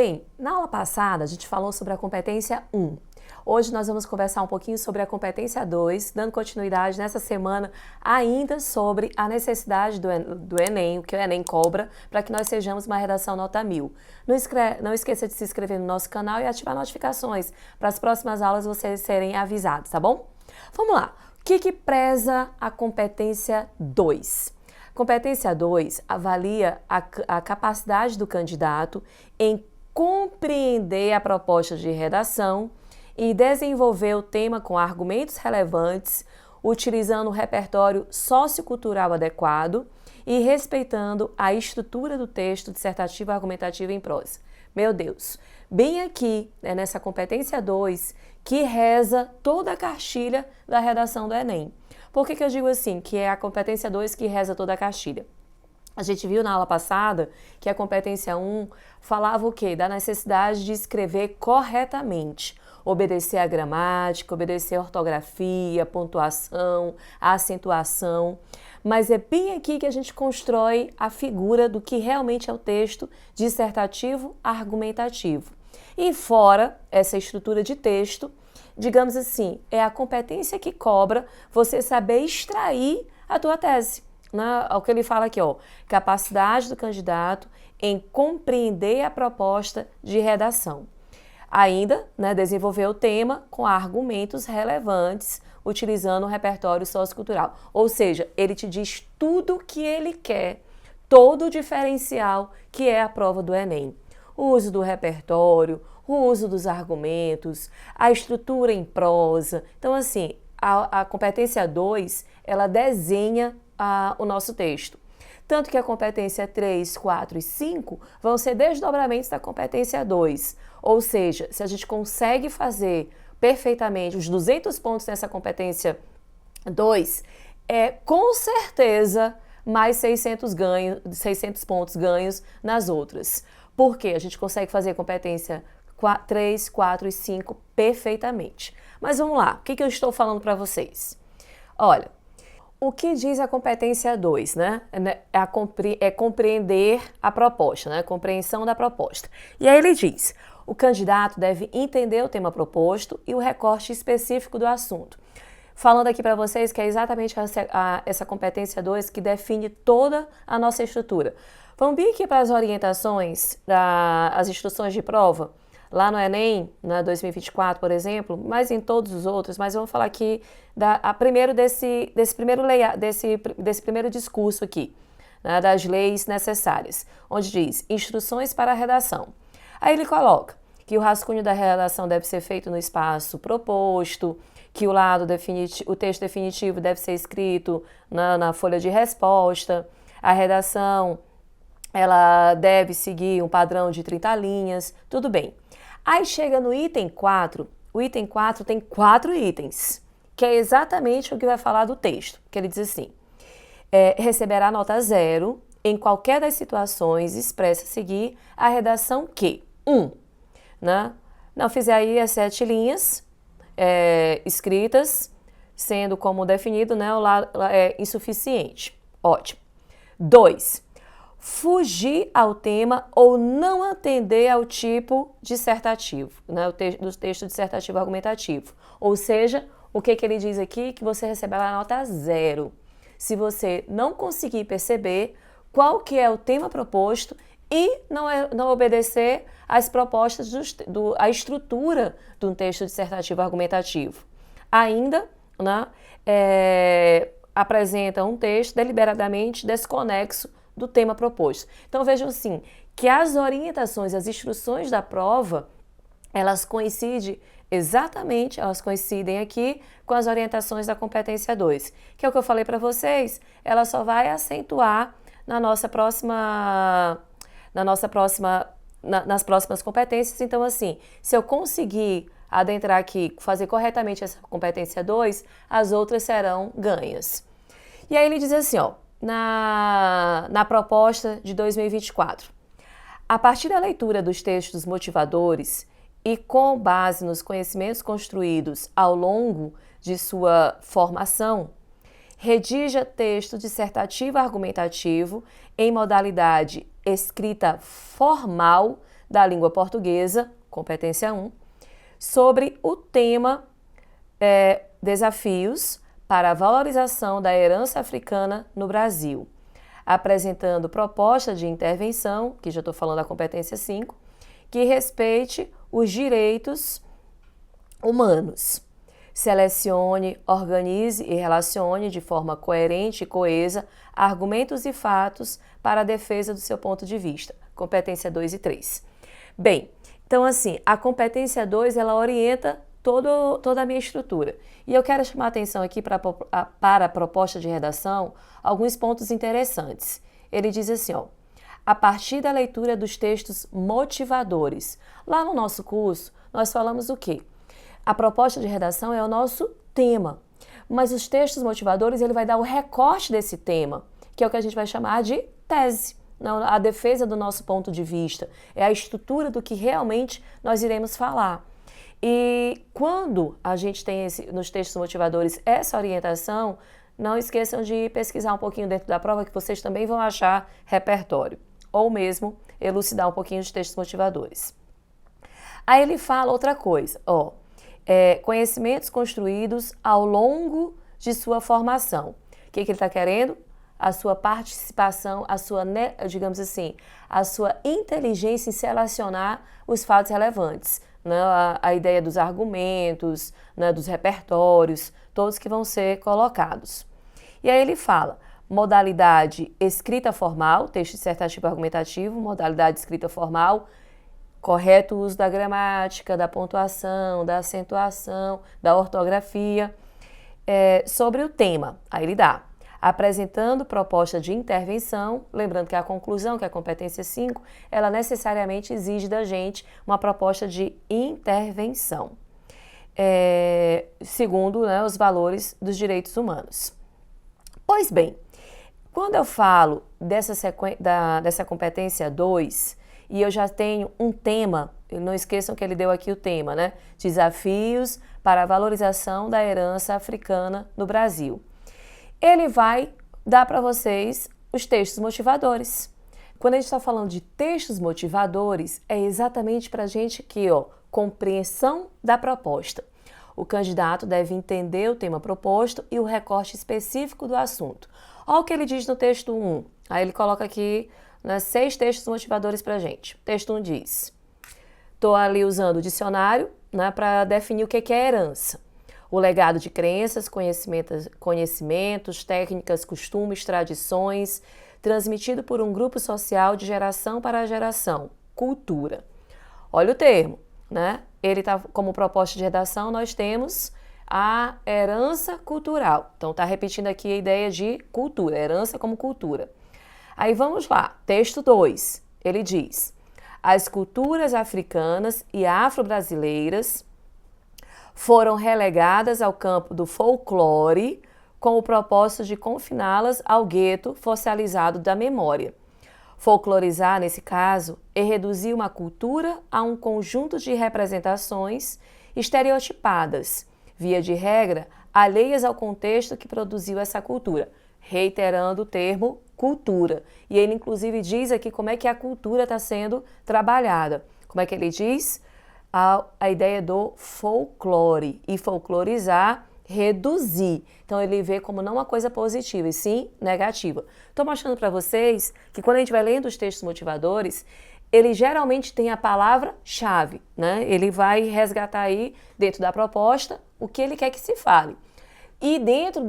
Bem, na aula passada a gente falou sobre a competência 1. Hoje nós vamos conversar um pouquinho sobre a competência 2, dando continuidade nessa semana ainda sobre a necessidade do Enem, o que o Enem cobra, para que nós sejamos uma redação nota 1000. Não esqueça de se inscrever no nosso canal e ativar notificações para as próximas aulas vocês serem avisados, tá bom? Vamos lá. O que preza a competência 2? Competência 2 avalia a capacidade do candidato em compreender a proposta de redação e desenvolver o tema com argumentos relevantes, utilizando um repertório sociocultural adequado e respeitando a estrutura do texto dissertativo argumentativo em prosa. Meu Deus, bem aqui, nessa competência 2, que reza toda a cartilha da redação do Enem. Por que eu digo assim, que é a competência 2 que reza toda a cartilha? A gente viu na aula passada que a competência 1 falava o quê? Da necessidade de escrever corretamente, obedecer à gramática, obedecer à ortografia, pontuação, a acentuação. Mas é bem aqui que a gente constrói a figura do que realmente é o texto dissertativo argumentativo. E fora essa estrutura de texto, digamos assim, é a competência que cobra você saber extrair a tua tese. O que ele fala aqui, capacidade do candidato em compreender a proposta de redação. Ainda, desenvolver o tema com argumentos relevantes, utilizando o repertório sociocultural. Ou seja, ele te diz tudo o que ele quer, todo o diferencial que é a prova do Enem. O uso do repertório, o uso dos argumentos, a estrutura em prosa. Então, assim, a competência 2, ela desenha o nosso texto. Tanto que a competência 3, 4 e 5 vão ser desdobramentos da competência 2. Ou seja, se a gente consegue fazer perfeitamente os 200 pontos nessa competência 2, com certeza mais 600 pontos ganhos nas outras. Porque a gente consegue fazer competência 3, 4 e 5 perfeitamente. Mas vamos lá, o que eu estou falando para vocês? Olha, o que diz a competência 2, É compreender a proposta, Compreensão da proposta. E aí ele diz, o candidato deve entender o tema proposto e o recorte específico do assunto. Falando aqui para vocês que é exatamente essa competência 2 que define toda a nossa estrutura. Vamos vir aqui para as orientações, as instruções de prova, lá no Enem, na 2024, por exemplo, mas em todos os outros, mas vamos falar aqui primeiro desse primeiro discurso aqui, das leis necessárias, onde diz instruções para a redação. Aí ele coloca que o rascunho da redação deve ser feito no espaço proposto, que o texto definitivo deve ser escrito na folha de resposta, a redação ela deve seguir um padrão de 30 linhas, tudo bem. Aí chega no item 4, o item 4 tem 4 itens, que é exatamente o que vai falar do texto, que ele diz assim, receberá nota 0 em qualquer das situações expressa a seguir a redação que 1. Não fizer aí as 7 linhas escritas, sendo como definido, o lado é insuficiente. Ótimo. 2. Fugir ao tema ou não atender ao tipo dissertativo, do texto dissertativo argumentativo. Ou seja, o que ele diz aqui? Que você receberá nota 0. Se você não conseguir perceber qual que é o tema proposto e não obedecer às propostas, à estrutura de um texto dissertativo argumentativo. Ainda, apresenta um texto deliberadamente desconexo do tema proposto. Então vejam assim, que as orientações, as instruções da prova, elas coincidem aqui com as orientações da competência 2, que é o que eu falei para vocês, ela só vai acentuar nas próximas competências. Então assim, se eu conseguir adentrar aqui, fazer corretamente essa competência 2, as outras serão ganhas. E aí ele diz assim, na proposta de 2024. A partir da leitura dos textos motivadores e com base nos conhecimentos construídos ao longo de sua formação, redija texto dissertativo argumentativo em modalidade escrita formal da língua portuguesa, competência 1, sobre o tema Desafios para a valorização da herança africana no Brasil, apresentando proposta de intervenção, que já estou falando da competência 5, que respeite os direitos humanos. Selecione, organize e relacione de forma coerente e coesa argumentos e fatos para a defesa do seu ponto de vista. Competência 2 e 3. Bem, então assim, a competência 2, ela orienta toda a minha estrutura. E eu quero chamar a atenção aqui para a proposta de redação alguns pontos interessantes. Ele diz assim, ó, a partir da leitura dos textos motivadores. Lá no nosso curso, nós falamos o quê? A proposta de redação é o nosso tema, mas os textos motivadores, ele vai dar o recorte desse tema, que é o que a gente vai chamar de tese, a defesa do nosso ponto de vista, é a estrutura do que realmente nós iremos falar. E quando a gente tem nos textos motivadores essa orientação, não esqueçam de pesquisar um pouquinho dentro da prova, que vocês também vão achar repertório, ou mesmo elucidar um pouquinho os textos motivadores. Aí ele fala outra coisa, conhecimentos construídos ao longo de sua formação. O que ele está querendo? A sua participação, a sua, digamos assim, a sua inteligência em selecionar os fatos relevantes, né? A ideia dos argumentos, né? Dos repertórios, todos que vão ser colocados. E aí ele fala, modalidade escrita formal, texto dissertativo argumentativo, modalidade escrita formal, correto uso da gramática, da pontuação, da acentuação, da ortografia, sobre o tema. Aí ele dá, apresentando proposta de intervenção, lembrando que a conclusão, que é a competência 5, ela necessariamente exige da gente uma proposta de intervenção, segundo, né, os valores dos direitos humanos. Pois bem, quando eu falo dessa competência 2, e eu já tenho um tema, não esqueçam que ele deu aqui o tema, né? Desafios para a valorização da herança africana no Brasil. Ele vai dar para vocês os textos motivadores. Quando a gente está falando de textos motivadores, é exatamente para a gente aqui, compreensão da proposta. O candidato deve entender o tema proposto e o recorte específico do assunto. Olha o que ele diz no texto 1. Aí ele coloca aqui 6 textos motivadores para a gente. O texto 1 diz, estou ali usando o dicionário, né, para definir o que é herança. O legado de crenças, conhecimentos, técnicas, costumes, tradições, transmitido por um grupo social de geração para geração. Cultura. Olha o termo, né? Ele está como proposta de redação, nós temos a herança cultural. Então, está repetindo aqui a ideia de cultura, herança como cultura. Aí vamos lá, texto 2, ele diz, as culturas africanas e afro-brasileiras foram relegadas ao campo do folclore com o propósito de confiná-las ao gueto fossializado da memória. Folclorizar, nesse caso, é reduzir uma cultura a um conjunto de representações estereotipadas, via de regra, alheias ao contexto que produziu essa cultura, reiterando o termo cultura. E ele, inclusive, diz aqui como é que a cultura está sendo trabalhada. Como é que ele diz? A ideia do folclore. E folclorizar, reduzir. Então, ele vê como não uma coisa positiva, e sim negativa. Estou mostrando para vocês que quando a gente vai lendo os textos motivadores, ele geralmente tem a palavra-chave, né? Ele vai resgatar aí, dentro da proposta, o que ele quer que se fale. E dentro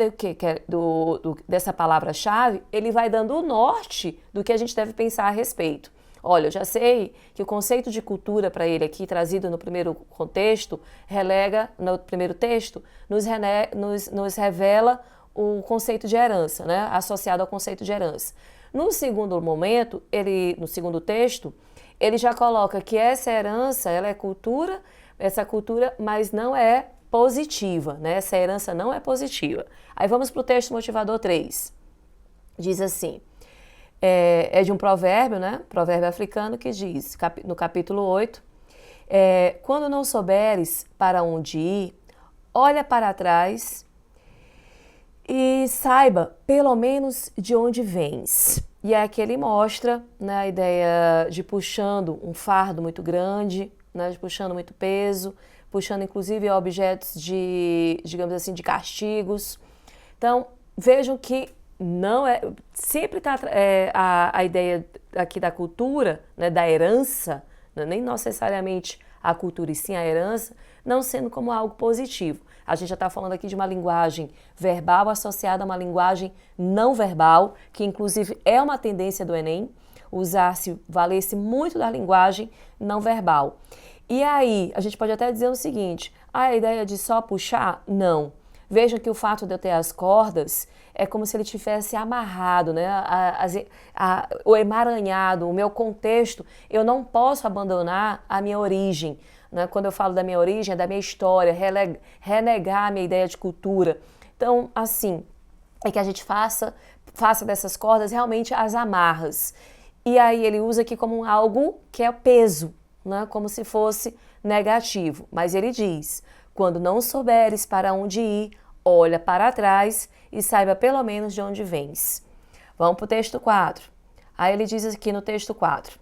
dessa palavra-chave, ele vai dando o norte do que a gente deve pensar a respeito. Olha, eu já sei que o conceito de cultura para ele aqui, trazido no primeiro contexto, no primeiro texto, nos revela o conceito de herança, né? Associado ao conceito de herança. No segundo momento, no segundo texto, ele já coloca que essa herança, ela é cultura, mas não é positiva, né? Essa herança não é positiva. Aí vamos para o texto motivador 3. Diz assim, é de um provérbio, né? Provérbio africano que diz, no capítulo 8, quando não souberes para onde ir, olha para trás e saiba pelo menos de onde vens. E é que ele mostra, né, a ideia de puxando um fardo muito grande, né, de puxando muito peso, puxando inclusive objetos de, digamos assim, de castigos. Então, vejam que não é, sempre está a ideia aqui da cultura, né, da herança, né, nem necessariamente a cultura e sim a herança, não sendo como algo positivo. A gente já está falando aqui de uma linguagem verbal associada a uma linguagem não verbal, que inclusive é uma tendência do Enem, usar-se, valer-se muito da linguagem não verbal. E aí, a gente pode até dizer o seguinte, a ideia de só puxar? Não. Vejam que o fato de eu ter as cordas é como se ele tivesse amarrado, né? O emaranhado, o meu contexto. Eu não posso abandonar a minha origem. Né? Quando eu falo da minha origem, é da minha história, renegar a minha ideia de cultura. Então, assim, é que a gente faça dessas cordas realmente as amarras. E aí ele usa aqui como algo que é peso, né? Como se fosse negativo. Mas ele diz, quando não souberes para onde ir, olha para trás e saiba pelo menos de onde vens. Vamos para o texto 4. Aí ele diz aqui no texto 4.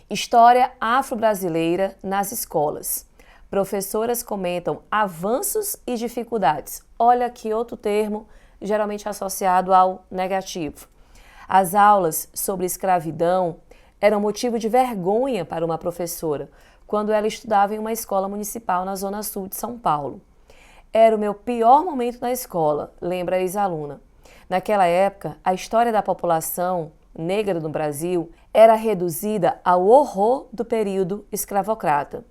História afro-brasileira nas escolas. Professoras comentam avanços e dificuldades. Olha aqui outro termo, geralmente associado ao negativo. As aulas sobre escravidão eram motivo de vergonha para uma professora, quando ela estudava em uma escola municipal na zona sul de São Paulo. Era o meu pior momento na escola, lembra a ex-aluna. Naquela época, a história da população negra no Brasil era reduzida ao horror do período escravocrata.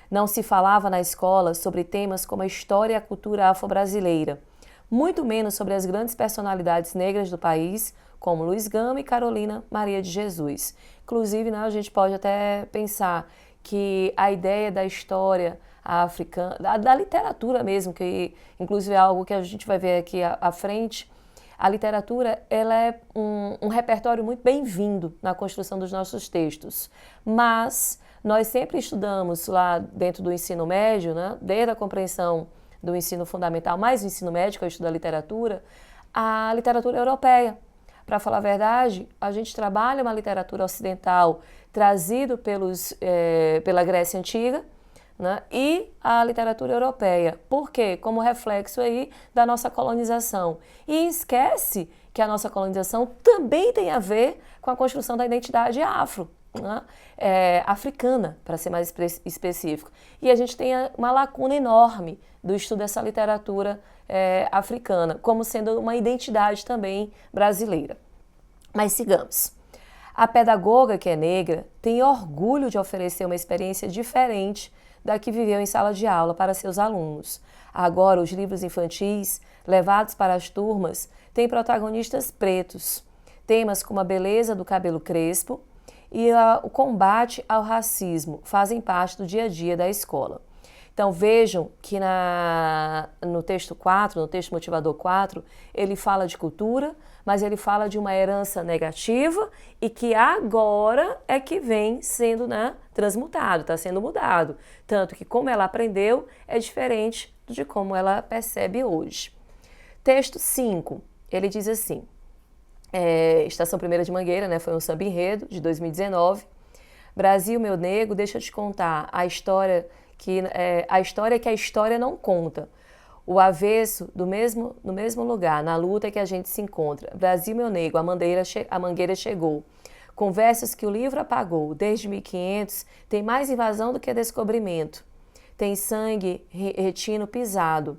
Não se falava na escola sobre temas como a história e a cultura afro-brasileira, muito menos sobre as grandes personalidades negras do país, como Luiz Gama e Carolina Maria de Jesus. Inclusive, né, a gente pode até pensar que a ideia da história africana, da literatura mesmo, que inclusive é algo que a gente vai ver aqui à frente, a literatura ela é um repertório muito bem-vindo na construção dos nossos textos, mas nós sempre estudamos lá dentro do ensino médio, né, desde a compreensão do ensino fundamental, mais o ensino médio, que eu estudo a literatura europeia. Para falar a verdade, a gente trabalha uma literatura ocidental trazida pela Grécia Antiga, né, e a literatura europeia. Por quê? Como reflexo aí da nossa colonização. E esquece que a nossa colonização também tem a ver com a construção da identidade afro, né, africana, para ser mais específico. E a gente tem uma lacuna enorme do estudo dessa literatura africana, como sendo uma identidade também brasileira. Mas sigamos. A pedagoga, que é negra, tem orgulho de oferecer uma experiência diferente da que viveu em sala de aula para seus alunos. Agora, os livros infantis, levados para as turmas, têm protagonistas pretos. Temas como a beleza do cabelo crespo e o combate ao racismo fazem parte do dia a dia da escola. Então vejam que no texto 4, no texto motivador 4, ele fala de cultura, mas ele fala de uma herança negativa e que agora é que vem sendo, né, transmutado, está sendo mudado. Tanto que como ela aprendeu é diferente de como ela percebe hoje. Texto 5, ele diz assim, Estação Primeira de Mangueira, né, foi um samba enredo de 2019. Brasil, meu nego, deixa eu te contar a história que a história não conta. O avesso no mesmo lugar, na luta que a gente se encontra. Brasil, meu nego, a mangueira chegou. Com versos que o livro apagou, desde 1500, tem mais invasão do que descobrimento. Tem sangue, retino pisado.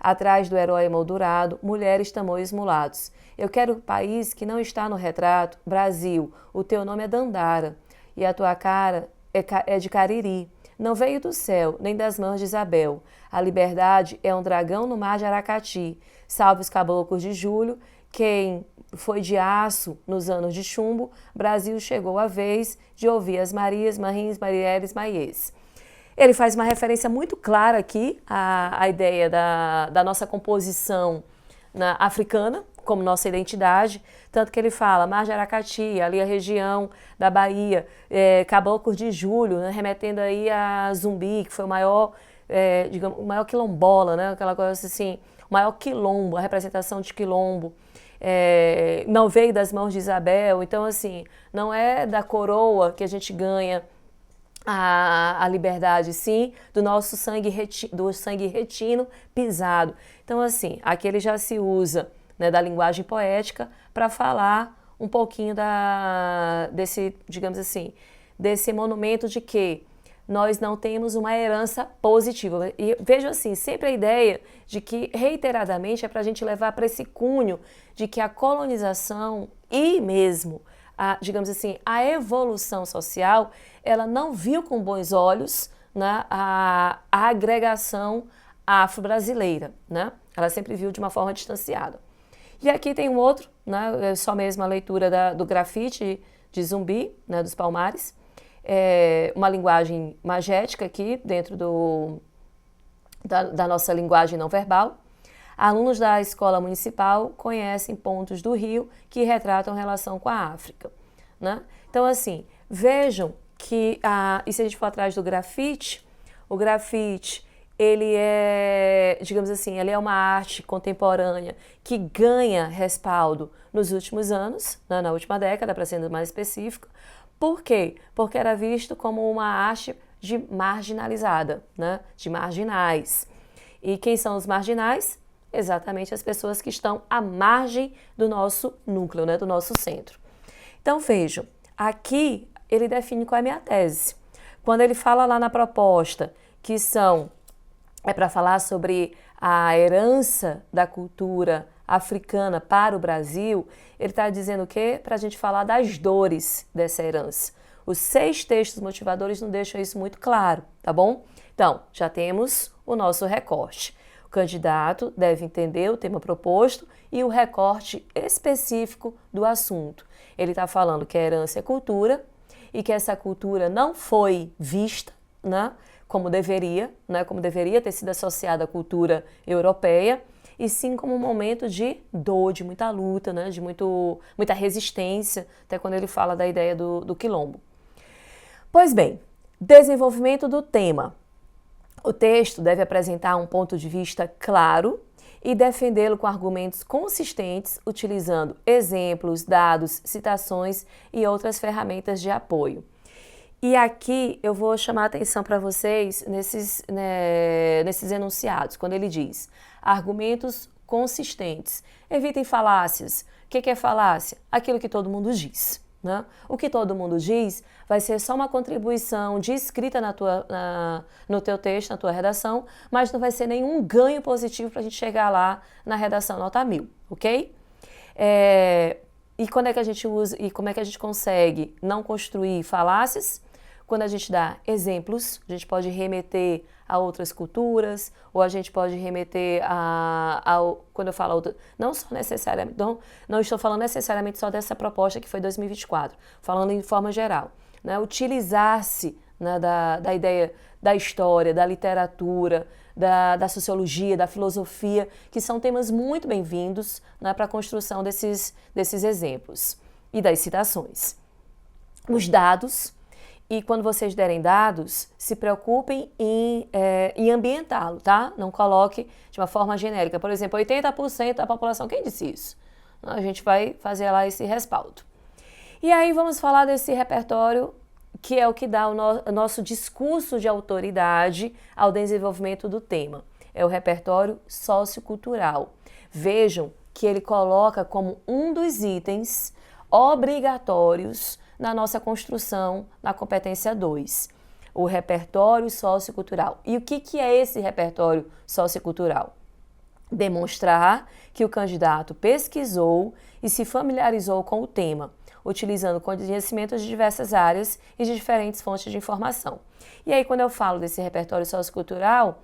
Atrás do herói emoldurado, mulheres, tamoios, mulatos. Eu quero um país que não está no retrato. Brasil, o teu nome é Dandara e a tua cara é de Cariri. Não veio do céu, nem das mãos de Isabel. A liberdade é um dragão no mar de Aracati. Salve os caboclos de julho, quem foi de aço nos anos de chumbo, Brasil chegou a vez de ouvir as Marias, Marins, Marielles, Maies. Ele faz uma referência muito clara aqui à ideia da nossa composição africana, como nossa identidade, tanto que ele fala Mar de Aracati, ali a região da Bahia, Caboclos de Julho, né, remetendo aí a Zumbi, que foi o maior, digamos, o maior quilombola, né, aquela coisa assim, o maior quilombo, a representação de quilombo. não veio das mãos de Isabel. Então, assim, não é da coroa que a gente ganha a liberdade, sim, do nosso sangue, do sangue retino pisado. Então, assim, aqui ele já se usa, né, da linguagem poética para falar um pouquinho desse, digamos assim, desse monumento de que nós não temos uma herança positiva. E vejo assim, sempre a ideia de que, reiteradamente, é para a gente levar para esse cunho de que a colonização e mesmo, digamos assim, a evolução social, ela não viu com bons olhos, né, a agregação afro-brasileira, né? Ela sempre viu de uma forma distanciada. E aqui tem um outro, né, só mesmo a leitura do grafite de Zumbi, né, dos Palmares, uma linguagem magética aqui dentro da nossa linguagem não verbal. Alunos da escola municipal conhecem pontos do Rio que retratam relação com a África, né? Então, assim, vejam que, e se a gente for atrás do grafite, o grafite, ele é, digamos assim, ele é uma arte contemporânea que ganha respaldo nos últimos anos, né, na última década, para ser mais específico. Por quê? Porque era visto como uma arte marginalizada, né, de marginais. E quem são os marginais? Exatamente as pessoas que estão à margem do nosso núcleo, né, do nosso centro. Então, vejam, aqui ele define qual é a minha tese. Quando ele fala lá na proposta que é para falar sobre a herança da cultura africana para o Brasil, ele está dizendo o quê? Para a gente falar das dores dessa herança. Os 6 textos motivadores não deixam isso muito claro, tá bom? Então, já temos o nosso recorte. O candidato deve entender o tema proposto e o recorte específico do assunto. Ele está falando que a herança é cultura e que essa cultura não foi vista, né, como deveria ter sido associada à cultura europeia, e sim como um momento de dor, de muita luta, né, de muita resistência, até quando ele fala da ideia do quilombo. Pois bem, desenvolvimento do tema. O texto deve apresentar um ponto de vista claro e defendê-lo com argumentos consistentes, utilizando exemplos, dados, citações e outras ferramentas de apoio. E aqui eu vou chamar a atenção para vocês nesses enunciados, quando ele diz argumentos consistentes. Evitem falácias. O que é falácia? Aquilo que todo mundo diz, né? O que todo mundo diz vai ser só uma contribuição de escrita no teu texto, na tua redação, mas não vai ser nenhum ganho positivo para a gente chegar lá na redação nota 1000, ok? E quando é que a gente usa, e como é que a gente consegue não construir falácias? Quando a gente dá exemplos, a gente pode remeter a outras culturas, ou a gente pode remeter quando eu falo, não só necessariamente, não estou falando necessariamente só dessa proposta que foi 2024, falando em forma geral, né? Utilizar-se, né, da ideia da história, da literatura, da sociologia, da filosofia, que são temas muito bem-vindos, né, para a construção desses exemplos e das citações. Os dados. E quando vocês derem dados, se preocupem em ambientá-lo, tá? Não coloque de uma forma genérica. Por exemplo, 80% da população. Quem disse isso? A gente vai fazer lá esse respaldo. E aí vamos falar desse repertório, que é o que dá o nosso discurso de autoridade ao desenvolvimento do tema. É o repertório sociocultural. Vejam que ele coloca como um dos itens obrigatórios na nossa construção na competência 2, o repertório sociocultural. E o que é esse repertório sociocultural? Demonstrar que o candidato pesquisou e se familiarizou com o tema, utilizando conhecimentos de diversas áreas e de diferentes fontes de informação. E aí, quando eu falo desse repertório sociocultural,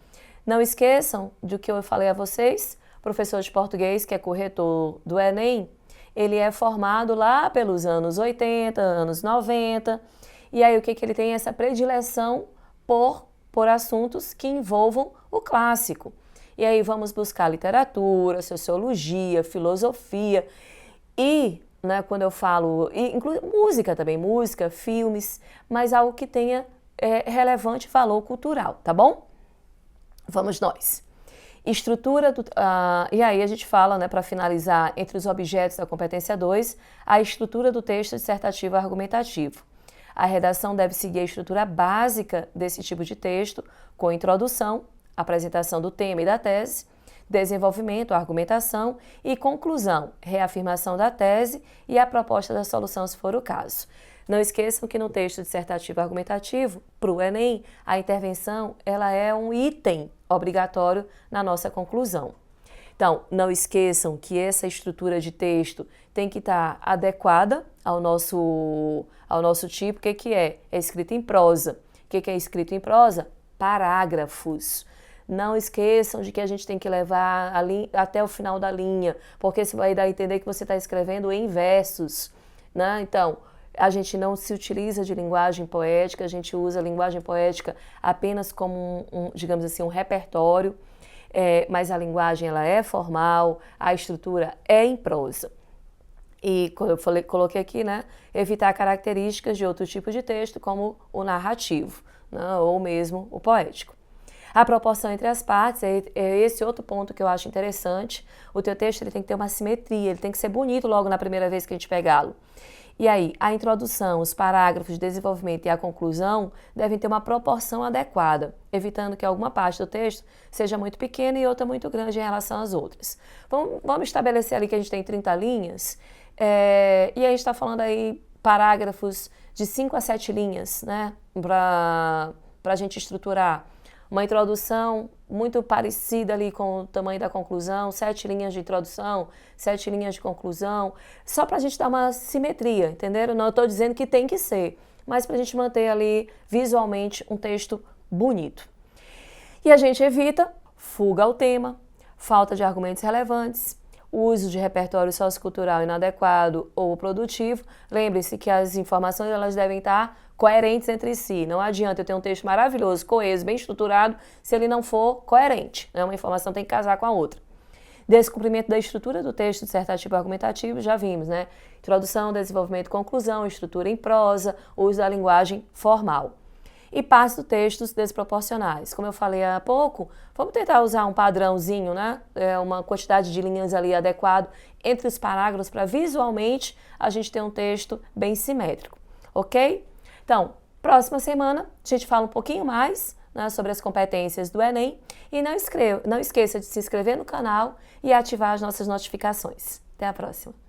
não esqueçam do que eu falei a vocês, professor de português, que é corretor do Enem, ele é formado lá pelos anos 80, anos 90, e aí o que ele tem? Essa predileção por assuntos que envolvam o clássico. E aí vamos buscar literatura, sociologia, filosofia e, né, quando eu falo, inclui música também, música, filmes, mas algo que tenha relevante valor cultural, tá bom? Vamos nós. E aí a gente fala, né, para finalizar, entre os objetos da competência 2, a estrutura do texto dissertativo argumentativo. A redação deve seguir a estrutura básica desse tipo de texto, com introdução, apresentação do tema e da tese, desenvolvimento, argumentação e conclusão, reafirmação da tese e a proposta da solução, se for o caso. Não esqueçam que no texto dissertativo argumentativo, para o Enem, a intervenção ela é um item obrigatório na nossa conclusão. Então, não esqueçam que essa estrutura de texto tem que estar adequada ao nosso tipo. O que é? É escrito em prosa. O que é escrito em prosa? Parágrafos. Não esqueçam de que a gente tem que levar até o final da linha, porque isso vai dar a entender que você está escrevendo em versos, né? Então, a gente não se utiliza de linguagem poética, a gente usa a linguagem poética apenas como digamos assim, um repertório, mas a linguagem ela é formal, a estrutura é em prosa. E, como eu coloquei aqui, né, evitar características de outro tipo de texto, como o narrativo, né, ou mesmo o poético. A proporção entre as partes é esse outro ponto que eu acho interessante. O teu texto ele tem que ter uma simetria, ele tem que ser bonito logo na primeira vez que a gente pegá-lo. E aí, a introdução, os parágrafos de desenvolvimento e a conclusão devem ter uma proporção adequada, evitando que alguma parte do texto seja muito pequena e outra muito grande em relação às outras. Vamos estabelecer ali que a gente tem 30 linhas, e a gente está falando aí parágrafos de 5 a 7 linhas, né, para a gente estruturar. Uma introdução muito parecida ali com o tamanho da conclusão, 7 linhas de introdução, 7 linhas de conclusão, só para a gente dar uma simetria, entenderam? Não estou dizendo que tem que ser, mas para a gente manter ali visualmente um texto bonito. E a gente evita fuga ao tema, falta de argumentos relevantes, uso de repertório sociocultural inadequado ou produtivo. Lembre-se que as informações elas devem estar coerentes entre si. Não adianta eu ter um texto maravilhoso, coeso, bem estruturado, se ele não for coerente. Né? Uma informação tem que casar com a outra. Descumprimento da estrutura do texto dissertativo argumentativo, já vimos, né? Introdução, desenvolvimento, conclusão, estrutura em prosa, uso da linguagem formal. E passo textos desproporcionais. Como eu falei há pouco, vamos tentar usar um padrãozinho, né? Uma quantidade de linhas ali adequado entre os parágrafos para visualmente a gente ter um texto bem simétrico, ok? Então, próxima semana a gente fala um pouquinho mais, né, sobre as competências do Enem e não esqueça de se inscrever no canal e ativar as nossas notificações. Até a próxima!